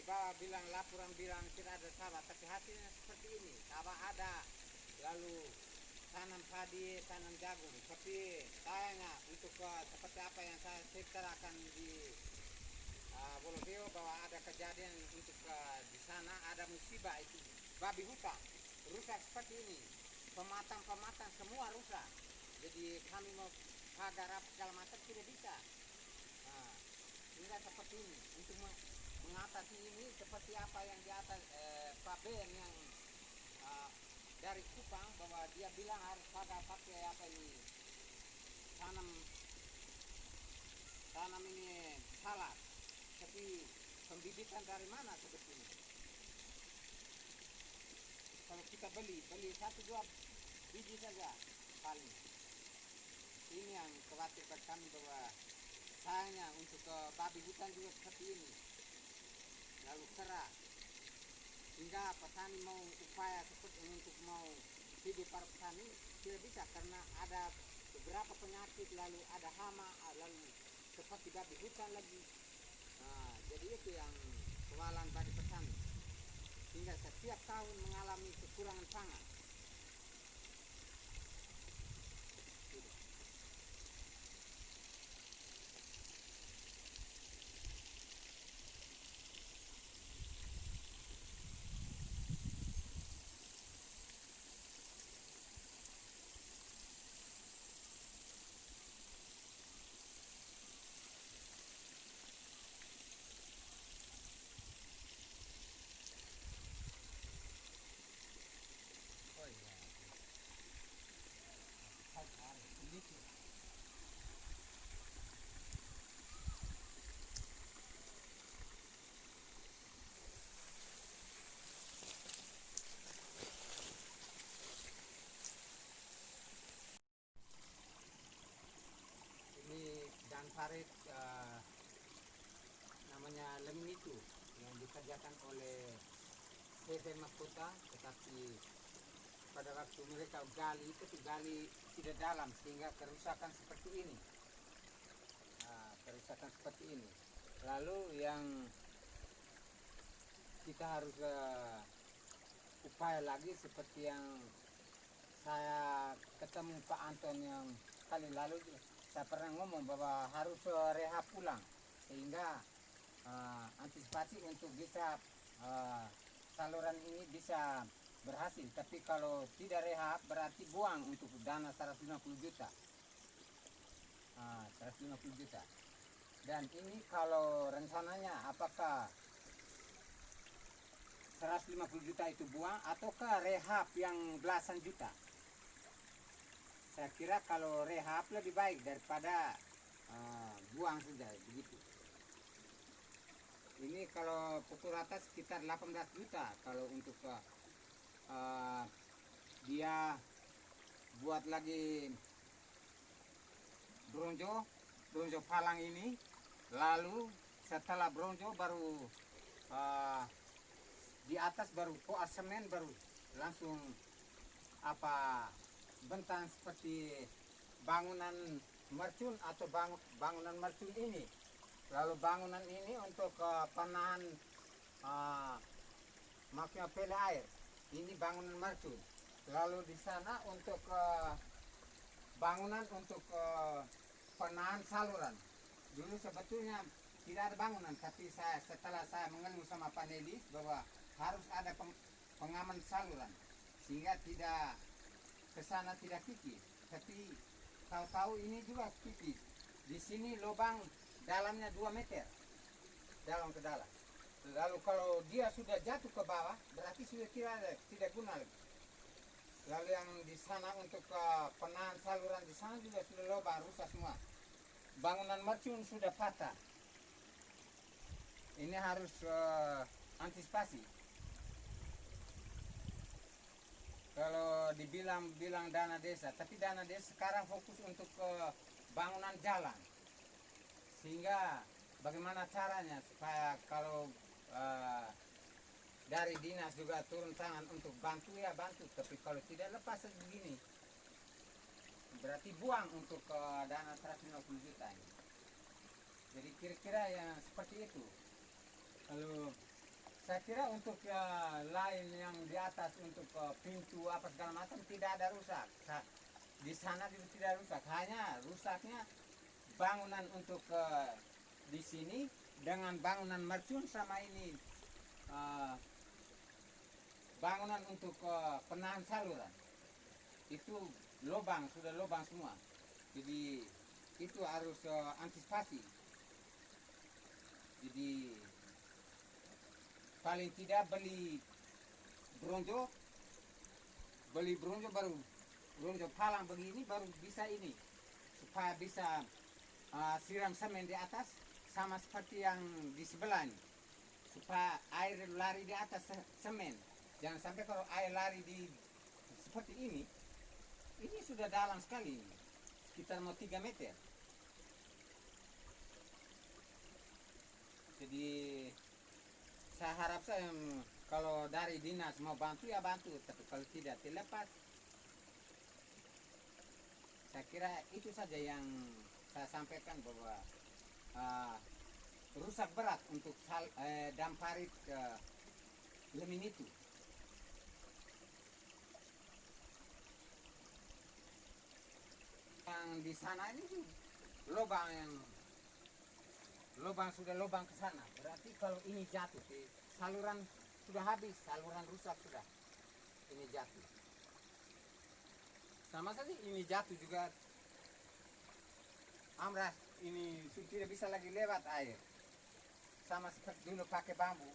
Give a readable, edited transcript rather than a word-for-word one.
di bawah bilang laporan bilang tidak ada sawah, tapi hasilnya seperti ini. Sawah ada, lalu tanam padi, tanam jagung. Tapi sayangnya untuk seperti apa yang saya ceritakan di Bolobeo bahwa ada kejadian untuk di sana ada musibah itu babi hutan rusak seperti ini, pematang semua rusak. Jadi kami mau pagar apa segala macam tidak bisa. Nah, hingga seperti ini untuk mengatasi ini seperti apa yang di atas Pak Ben yang dari Kupang bahwa dia bilang harus pakai apa ini tanam ini salad, tapi pembibitan dari mana sebetulnya? Kalau kita beli 1-2 biji saja paling. Ini yang khawatir bagi kami bahwa sayangnya untuk babi hutan juga seperti ini, lalu kera, hingga petani mau upaya seperti untuk mau hidup para petani tidak bisa karena ada beberapa penyakit, lalu ada hama, lalu seperti babi hutan lagi. Nah, jadi itu yang kewalan bagi petani, hingga setiap tahun mengalami kekurangan pangan. Oh iya, ini dan parit namanya lemnitu yang dikerjakan oleh PT Mahkota, tetapi pada waktu mereka gali itu gali tidak dalam sehingga kerusakan seperti ini. Kerusakan seperti ini. Lalu yang kita harus upaya lagi seperti yang saya ketemu Pak Anton yang kali lalu, saya pernah ngomong bahwa harus rehab pulang sehingga antisipasi untuk bisa saluran ini bisa berhasil. Tapi kalau tidak rehab berarti buang untuk dana 150 juta. 150 juta. Dan ini kalau rencananya apakah 150 juta itu buang ataukah rehab yang belasan juta? Saya kira kalau rehab lebih baik daripada buang saja begitu. Ini kalau pukul rata sekitar 18 juta kalau untuk dia buat lagi bronjo palang ini, lalu setelah bronjo baru di atas baru koas semen, baru langsung bentang seperti bangunan mercun atau bangunan mercun ini. Lalu bangunan ini untuk penahan maksudnya pele air, ini bangunan mercun. Lalu di sana untuk bangunan untuk penahan saluran. Dulu sebetulnya tidak ada bangunan, tapi setelah saya mengeluh sama Pak Nelis bahwa harus ada pengaman saluran sehingga tidak kesana tidak kikis. Tapi tahu-tahu ini juga kikis. Di sini lubang dalamnya 2 meter dalam ke dalam. Lalu kalau dia sudah jatuh ke bawah berarti sudah tidak guna lagi. Lalu yang di sana untuk penahan saluran di sana juga sudah lubang, rusak semua. Bangunan mercun sudah patah. Ini harus antisipasi. Kalau dibilang dana desa, tapi dana desa sekarang fokus untuk bangunan jalan. Sehingga bagaimana caranya supaya kalau dari dinas juga turun tangan untuk bantu ya bantu, tapi kalau tidak lepas begini berarti buang untuk dana 150 juta ini. Jadi kira-kira yang seperti itu. Lalu Saya kira untuk lain yang di atas untuk pintu apa segala macam tidak ada rusak. Di sana juga tidak rusak, hanya rusaknya bangunan untuk di sini dengan bangunan mercun sama ini bangunan untuk penahan saluran itu lubang, sudah lubang semua. Jadi itu harus antisipasi. Jadi paling tidak bronjo baru bronjo palang begini baru bisa ini supaya bisa siram semen di atas sama seperti yang di sebelah ini supaya air lari di atas semen. Jangan sampai kalau air lari di seperti ini sudah dalam sekali, sekitar mau 3 meter. Jadi saya harap saya kalau dari dinas mau bantu ya bantu, tapi kalau tidak dilepas. Saya kira itu saja yang saya sampaikan bahwa rusak berat untuk dam parit Lemin itu. Yang di sana ini lubang sudah lubang ke sana. Berarti kalau ini jatuh, saluran sudah habis, saluran rusak sudah. Ini jatuh. Sama saja ini jatuh juga. Amras ini sudah tidak bisa lagi lewat air. Sama seperti dulu pakai bambu.